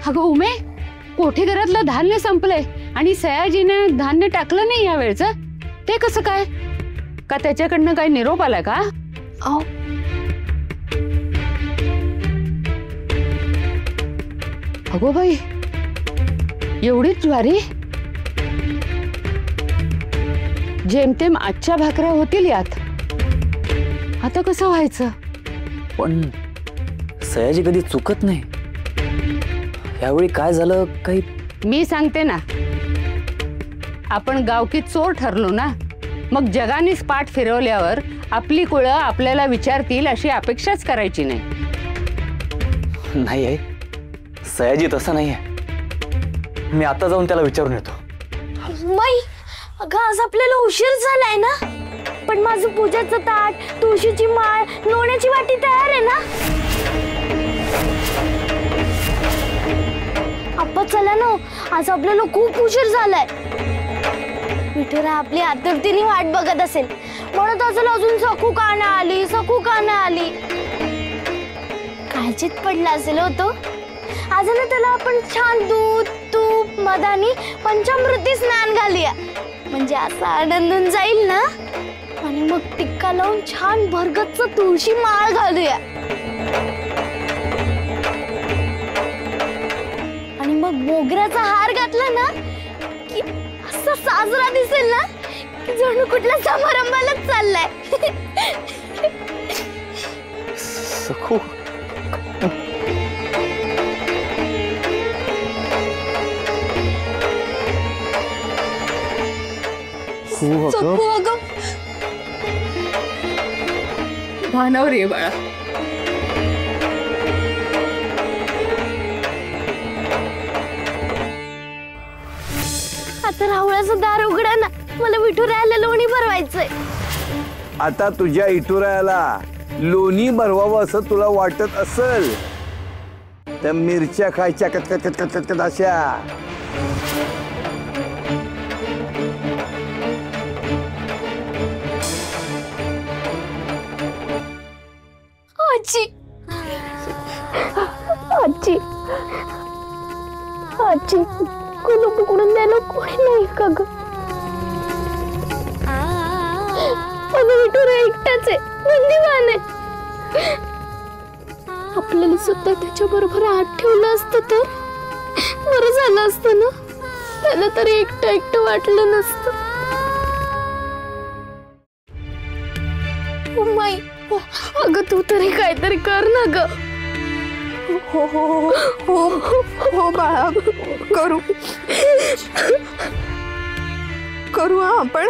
अगं उमे, कोठी घरातलं धान्य संपलंय आणि सयाजीने धान्य टाकलं नाही या वेळचं. ते कसं काय? का त्याच्याकडनं काही निरोप आला का? अगो बाई, एवढीच ज्वारी? जेमतेम आजच्या भाकऱ्या होतील यात. आता कसं व्हायचं? पण सयाजी कधी चुकत नाही. यावेळी काय झालं काही? मी सांगते ना, आपण गावकी चोर ठरलो ना, मग जगानेच पाठ फिरवल्यावर आपली कुळं आपल्याला विचारतील अशी अपेक्षाच करायची नाही. नाही आहे, सयाजी तसं नाही आहे. मी आता जाऊन त्याला विचारून येतो. माई, अगं आज आपल्याला उशीर झालाय ना, पण माझं पूजेचं ताट, तुळशीची माळ, लोण्याची वाटी तयार आहे ना. आप्पा चला ना, आज आपल्याला खूप उशीर झालाय. विठुरा आपली आतुरतेने वाट बघत असेल, म्हणत असेल अजून सखू का नाही आली, सखू का नाही आली. काळजीत पडला असेल होतो. आज ना त्याला आपण छान दूध, तूप, मधानी पंचामृती स्नान घालूया, म्हणजे असा आनंदून जाईल ना. आणि मग टिक्का लावून छान भरगच्च तुळशी माळ घालूया. आणि मग मोगऱ्याचा हार घातला ना की असं साजरा दिसेल ना की जणू कुठल्या समारंभालाच चाललाय. सखू, सखू अगं, भानावर ये बाळा. आता राहुळाचं दार उघडा ना, मला विठुरायाला लोणी भरवायचंय. आता तुझ्या इटुरायाला लोणी भरवावं असं तुला वाटत असेल तर मिरच्या खायच्या कटकट कटकट कटकट अशा. आजी, आजी, आजी, कुलूप उघडून द्यायला कोणी नाही का ग? माझा विठुरा एकटाच आहे, नंदीवान आहे. आपल्याला सुद्धा त्याच्या बरोबर आत ठेवलं असतं तर बरं झालं असतं ना. त्याला तरी एकटं एकटं वाटलं नसतं. माई, अगं तू तरी काहीतरी कर ना ग. हो हो हो हो बाळा, करू करू आपण.